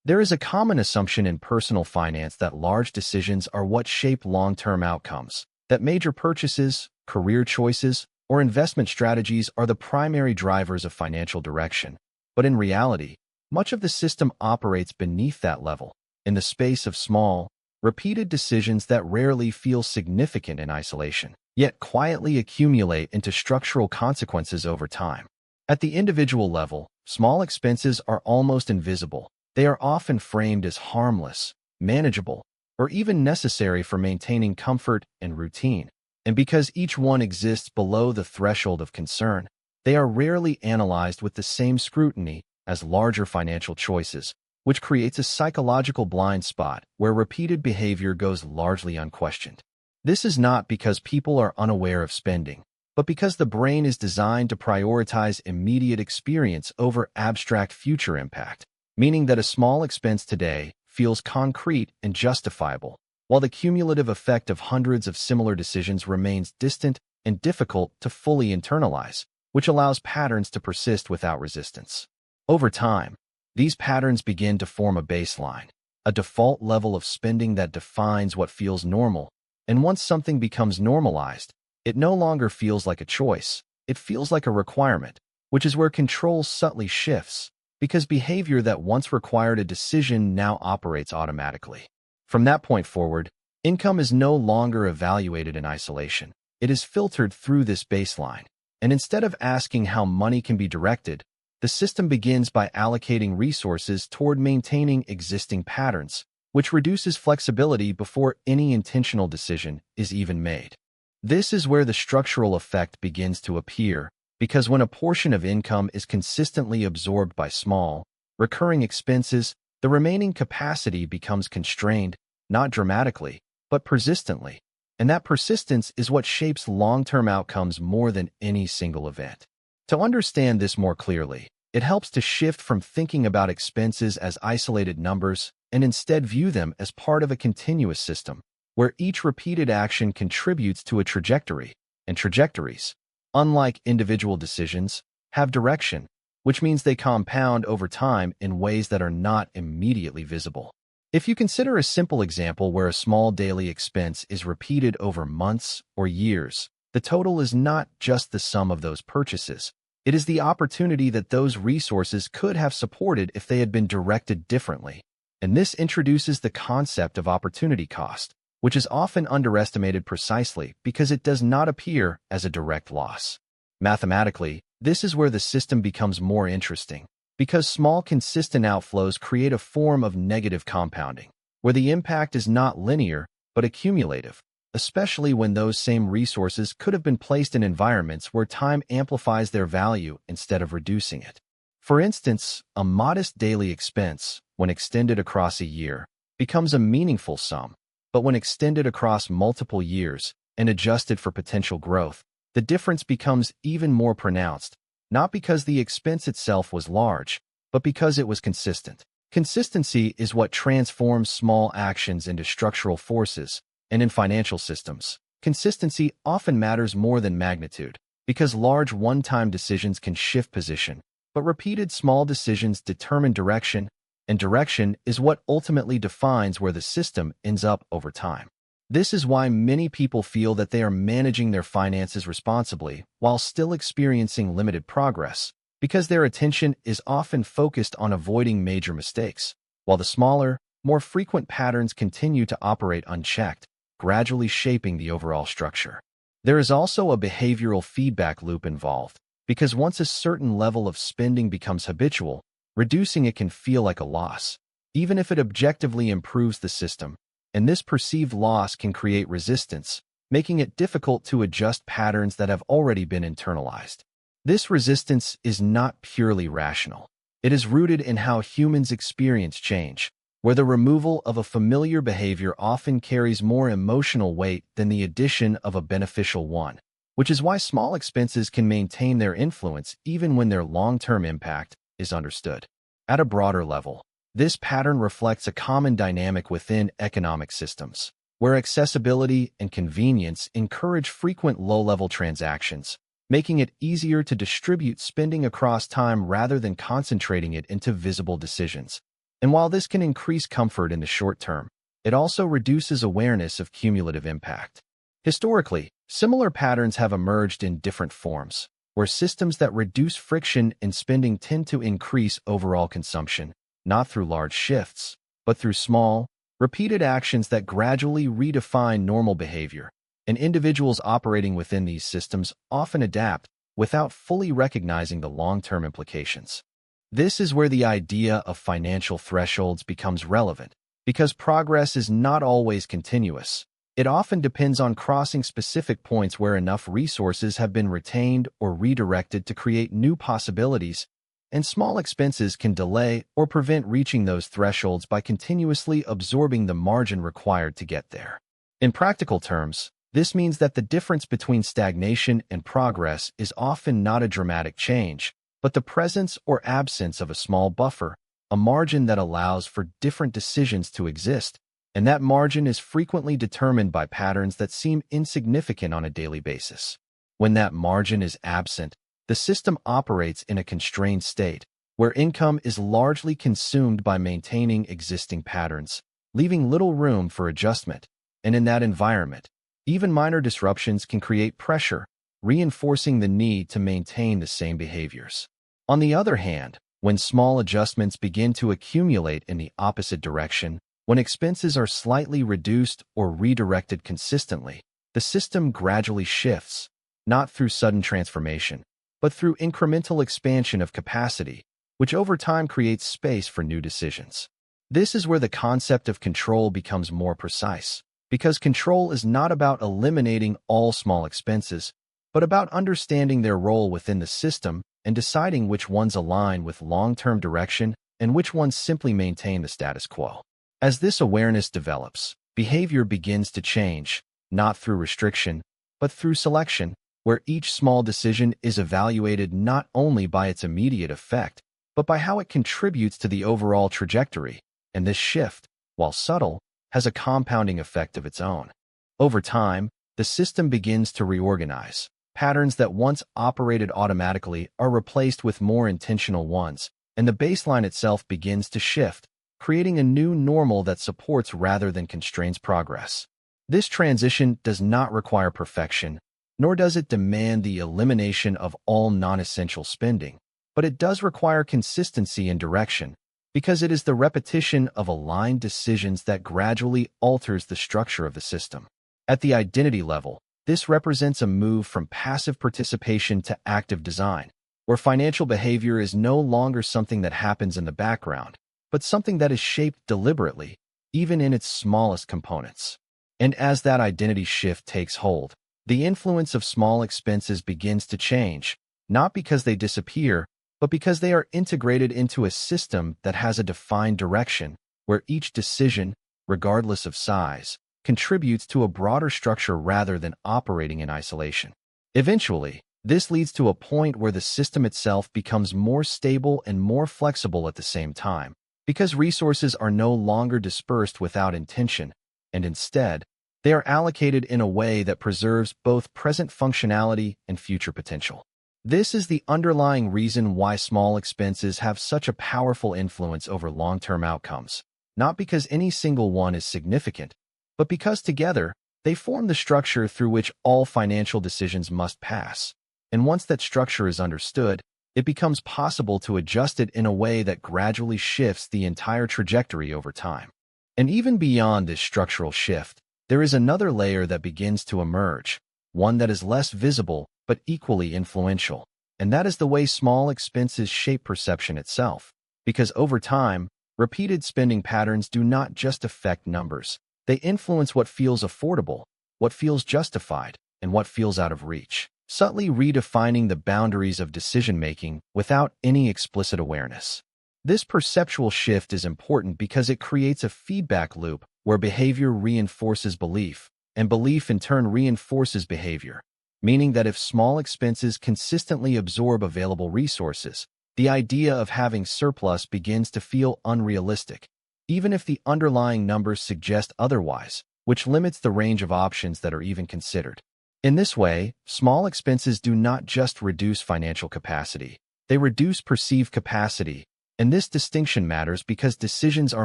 There is a common assumption in personal finance that large decisions are what shape long-term outcomes, that major purchases, career choices, or investment strategies are the primary drivers of financial direction. But in reality, much of the system operates beneath that level, in the space of small, repeated decisions that rarely feel significant in isolation, yet quietly accumulate into structural consequences over time. At the individual level, small expenses are almost invisible. They are often framed as harmless, manageable, or even necessary for maintaining comfort and routine. And because each one exists below the threshold of concern, they are rarely analyzed with the same scrutiny as larger financial choices, which creates a psychological blind spot where repeated behavior goes largely unquestioned. This is not because people are unaware of spending, but because the brain is designed to prioritize immediate experience over abstract future impact, meaning that a small expense today feels concrete and justifiable, while the cumulative effect of hundreds of similar decisions remains distant and difficult to fully internalize, which allows patterns to persist without resistance. Over time, these patterns begin to form a baseline, a default level of spending that defines what feels normal, and once something becomes normalized, it no longer feels like a choice, it feels like a requirement, which is where control subtly shifts, because behavior that once required a decision now operates automatically. From that point forward, income is no longer evaluated in isolation. It is filtered through this baseline, and instead of asking how money can be directed, the system begins by allocating resources toward maintaining existing patterns, which reduces flexibility before any intentional decision is even made. This is where the structural effect begins to appear, because when a portion of income is consistently absorbed by small, recurring expenses, the remaining capacity becomes constrained, not dramatically, but persistently. And that persistence is what shapes long-term outcomes more than any single event. To understand this more clearly, it helps to shift from thinking about expenses as isolated numbers and instead view them as part of a continuous system, where each repeated action contributes to a trajectory, and trajectories, unlike individual decisions, have direction, which means they compound over time in ways that are not immediately visible. If you consider a simple example where a small daily expense is repeated over months or years, the total is not just the sum of those purchases. It is the opportunity that those resources could have supported if they had been directed differently. And this introduces the concept of opportunity cost, which is often underestimated precisely because it does not appear as a direct loss. Mathematically, this is where the system becomes more interesting, because small consistent outflows create a form of negative compounding, where the impact is not linear but accumulative, especially when those same resources could have been placed in environments where time amplifies their value instead of reducing it. For instance, a modest daily expense, when extended across a year, becomes a meaningful sum, but when extended across multiple years and adjusted for potential growth, the difference becomes even more pronounced, not because the expense itself was large, but because it was consistent. Consistency is what transforms small actions into structural forces, and in financial systems, consistency often matters more than magnitude, because large one-time decisions can shift position, but repeated small decisions determine direction, and direction is what ultimately defines where the system ends up over time. This is why many people feel that they are managing their finances responsibly while still experiencing limited progress, because their attention is often focused on avoiding major mistakes, while the smaller, more frequent patterns continue to operate unchecked, gradually shaping the overall structure. There is also a behavioral feedback loop involved, because once a certain level of spending becomes habitual, reducing it can feel like a loss, even if it objectively improves the system, and this perceived loss can create resistance, making it difficult to adjust patterns that have already been internalized. This resistance is not purely rational. It is rooted in how humans experience change, where the removal of a familiar behavior often carries more emotional weight than the addition of a beneficial one, which is why small expenses can maintain their influence even when their long-term impact is understood. At a broader level, this pattern reflects a common dynamic within economic systems, where accessibility and convenience encourage frequent low-level transactions, making it easier to distribute spending across time rather than concentrating it into visible decisions. And while this can increase comfort in the short term, it also reduces awareness of cumulative impact. Historically, similar patterns have emerged in different forms, where systems that reduce friction in spending tend to increase overall consumption, not through large shifts, but through small, repeated actions that gradually redefine normal behavior. And individuals operating within these systems often adapt without fully recognizing the long-term implications. This is where the idea of financial thresholds becomes relevant, because progress is not always continuous. It often depends on crossing specific points where enough resources have been retained or redirected to create new possibilities, and small expenses can delay or prevent reaching those thresholds by continuously absorbing the margin required to get there. In practical terms, this means that the difference between stagnation and progress is often not a dramatic change, but the presence or absence of a small buffer, a margin that allows for different decisions to exist, and that margin is frequently determined by patterns that seem insignificant on a daily basis. When that margin is absent, the system operates in a constrained state, where income is largely consumed by maintaining existing patterns, leaving little room for adjustment. And in that environment, even minor disruptions can create pressure, reinforcing the need to maintain the same behaviors. On the other hand, when small adjustments begin to accumulate in the opposite direction, when expenses are slightly reduced or redirected consistently, the system gradually shifts, not through sudden transformation, but through incremental expansion of capacity, which over time creates space for new decisions. This is where the concept of control becomes more precise, because control is not about eliminating all small expenses, but about understanding their role within the system and deciding which ones align with long-term direction and which ones simply maintain the status quo. As this awareness develops, behavior begins to change, not through restriction, but through selection, where each small decision is evaluated not only by its immediate effect, but by how it contributes to the overall trajectory. And this shift, while subtle, has a compounding effect of its own. Over time, the system begins to reorganize. Patterns that once operated automatically are replaced with more intentional ones, and the baseline itself begins to shift, creating a new normal that supports rather than constrains progress. This transition does not require perfection, nor does it demand the elimination of all non-essential spending, but it does require consistency and direction, because it is the repetition of aligned decisions that gradually alters the structure of the system. At the identity level, this represents a move from passive participation to active design, where financial behavior is no longer something that happens in the background, but something that is shaped deliberately, even in its smallest components. And as that identity shift takes hold, the influence of small expenses begins to change, not because they disappear, but because they are integrated into a system that has a defined direction, where each decision, regardless of size, contributes to a broader structure rather than operating in isolation. Eventually, this leads to a point where the system itself becomes more stable and more flexible at the same time, because resources are no longer dispersed without intention, and instead, they are allocated in a way that preserves both present functionality and future potential. This is the underlying reason why small expenses have such a powerful influence over long-term outcomes, not because any single one is significant, but because together, they form the structure through which all financial decisions must pass. And once that structure is understood, it becomes possible to adjust it in a way that gradually shifts the entire trajectory over time. And even beyond this structural shift, there is another layer that begins to emerge, one that is less visible but equally influential, and that is the way small expenses shape perception itself. Because over time, repeated spending patterns do not just affect numbers. They influence what feels affordable, what feels justified, and what feels out of reach, subtly redefining the boundaries of decision-making without any explicit awareness. This perceptual shift is important because it creates a feedback loop where behavior reinforces belief, and belief in turn reinforces behavior, meaning that if small expenses consistently absorb available resources, the idea of having surplus begins to feel unrealistic, even if the underlying numbers suggest otherwise, which limits the range of options that are even considered. In this way, small expenses do not just reduce financial capacity, they reduce perceived capacity, And this distinction matters because decisions are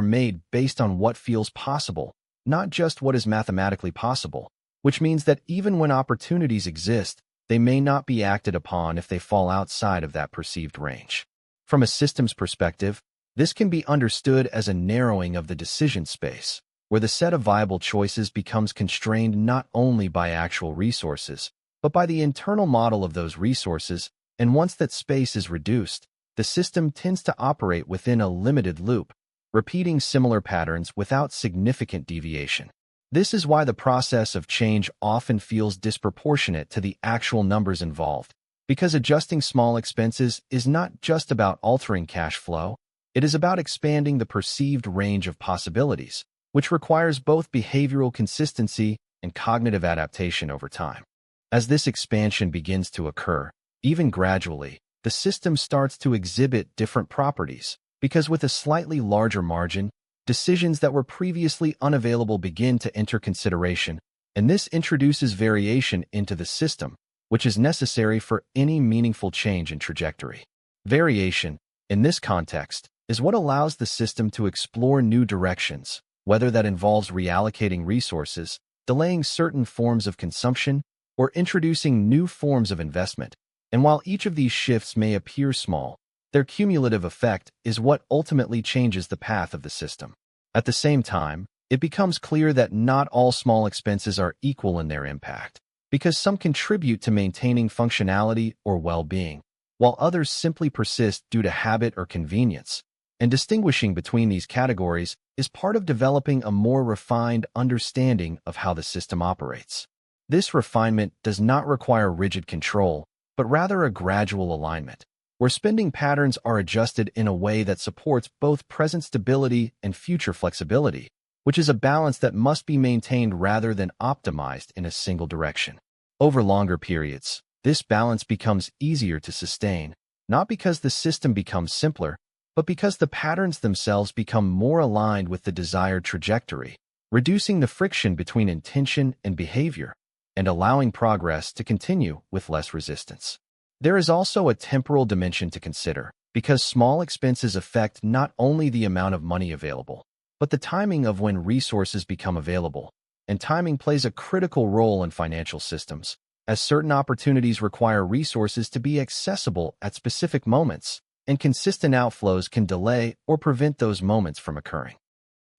made based on what feels possible, not just what is mathematically possible, which means that even when opportunities exist, they may not be acted upon if they fall outside of that perceived range. From a systems perspective, this can be understood as a narrowing of the decision space, where the set of viable choices becomes constrained not only by actual resources, but by the internal model of those resources, and once that space is reduced, the system tends to operate within a limited loop, repeating similar patterns without significant deviation. This is why the process of change often feels disproportionate to the actual numbers involved, because adjusting small expenses is not just about altering cash flow, it is about expanding the perceived range of possibilities, which requires both behavioral consistency and cognitive adaptation over time. As this expansion begins to occur, even gradually, the system starts to exhibit different properties, because with a slightly larger margin, decisions that were previously unavailable begin to enter consideration, and this introduces variation into the system, which is necessary for any meaningful change in trajectory. Variation, in this context, is what allows the system to explore new directions, whether that involves reallocating resources, delaying certain forms of consumption, or introducing new forms of investment. And while each of these shifts may appear small, their cumulative effect is what ultimately changes the path of the system. At the same time, it becomes clear that not all small expenses are equal in their impact, because some contribute to maintaining functionality or well-being, while others simply persist due to habit or convenience. And distinguishing between these categories is part of developing a more refined understanding of how the system operates. This refinement does not require rigid control, but rather a gradual alignment, where spending patterns are adjusted in a way that supports both present stability and future flexibility, which is a balance that must be maintained rather than optimized in a single direction. Over longer periods, this balance becomes easier to sustain, not because the system becomes simpler, but because the patterns themselves become more aligned with the desired trajectory, reducing the friction between intention and behavior, and allowing progress to continue with less resistance. There is also a temporal dimension to consider, because small expenses affect not only the amount of money available, but the timing of when resources become available, and timing plays a critical role in financial systems, as certain opportunities require resources to be accessible at specific moments, and consistent outflows can delay or prevent those moments from occurring.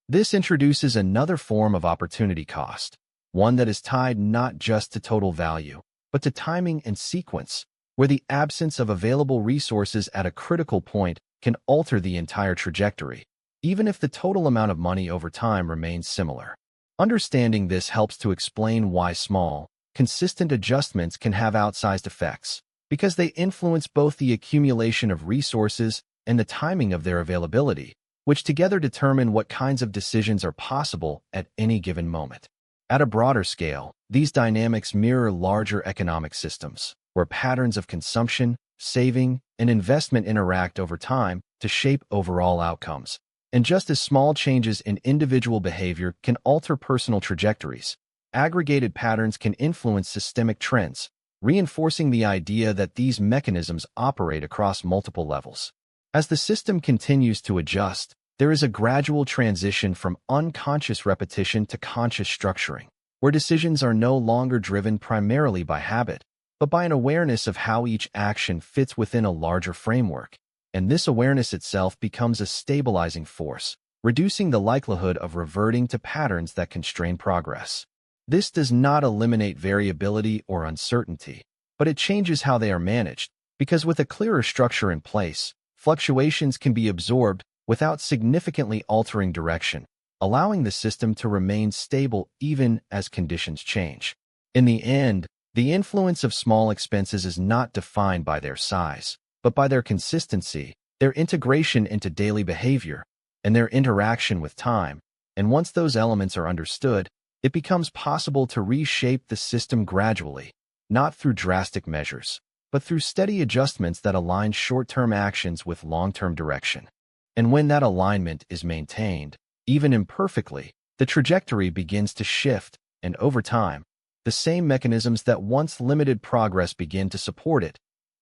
This introduces another form of opportunity cost, one that is tied not just to total value, but to timing and sequence, where the absence of available resources at a critical point can alter the entire trajectory, even if the total amount of money over time remains similar. Understanding this helps to explain why small, consistent adjustments can have outsized effects, because they influence both the accumulation of resources and the timing of their availability, which together determine what kinds of decisions are possible at any given moment. At a broader scale, these dynamics mirror larger economic systems, where patterns of consumption, saving, and investment interact over time to shape overall outcomes. And just as small changes in individual behavior can alter personal trajectories, aggregated patterns can influence systemic trends, reinforcing the idea that these mechanisms operate across multiple levels. As the system continues to adjust, there is a gradual transition from unconscious repetition to conscious structuring, where decisions are no longer driven primarily by habit, but by an awareness of how each action fits within a larger framework, and this awareness itself becomes a stabilizing force, reducing the likelihood of reverting to patterns that constrain progress. This does not eliminate variability or uncertainty, but it changes how they are managed, because with a clearer structure in place, fluctuations can be absorbed without significantly altering direction, allowing the system to remain stable even as conditions change. In the end, the influence of small expenses is not defined by their size, but by their consistency, their integration into daily behavior, and their interaction with time. And once those elements are understood, it becomes possible to reshape the system gradually, not through drastic measures, but through steady adjustments that align short-term actions with long-term direction. And when that alignment is maintained, even imperfectly, the trajectory begins to shift, and over time, the same mechanisms that once limited progress begin to support it,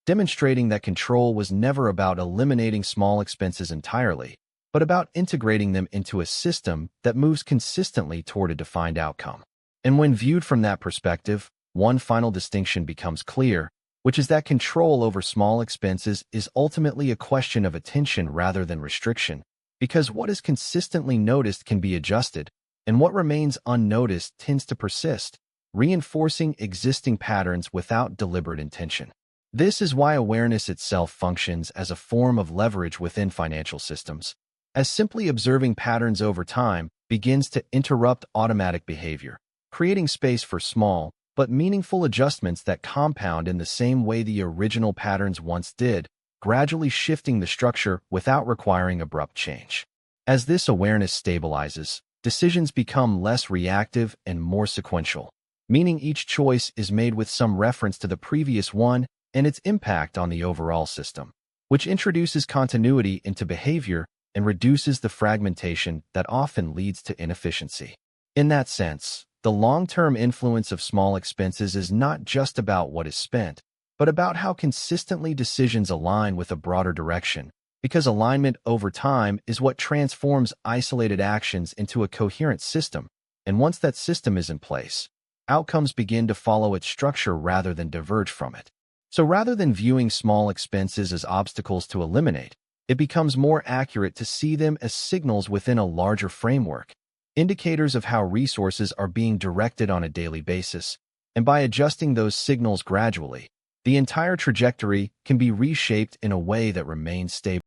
demonstrating that control was never about eliminating small expenses entirely, but about integrating them into a system that moves consistently toward a defined outcome. And when viewed from that perspective, one final distinction becomes clear, which is that control over small expenses is ultimately a question of attention rather than restriction, because what is consistently noticed can be adjusted, and what remains unnoticed tends to persist, reinforcing existing patterns without deliberate intention. This is why awareness itself functions as a form of leverage within financial systems, as simply observing patterns over time begins to interrupt automatic behavior, creating space for small but meaningful adjustments that compound in the same way the original patterns once did, gradually shifting the structure without requiring abrupt change. As this awareness stabilizes, decisions become less reactive and more sequential, meaning each choice is made with some reference to the previous one and its impact on the overall system, which introduces continuity into behavior and reduces the fragmentation that often leads to inefficiency. In that sense, the long-term influence of small expenses is not just about what is spent, but about how consistently decisions align with a broader direction, because alignment over time is what transforms isolated actions into a coherent system, and once that system is in place, outcomes begin to follow its structure rather than diverge from it. So rather than viewing small expenses as obstacles to eliminate, it becomes more accurate to see them as signals within a larger framework, indicators of how resources are being directed on a daily basis, and by adjusting those signals gradually, the entire trajectory can be reshaped in a way that remains stable.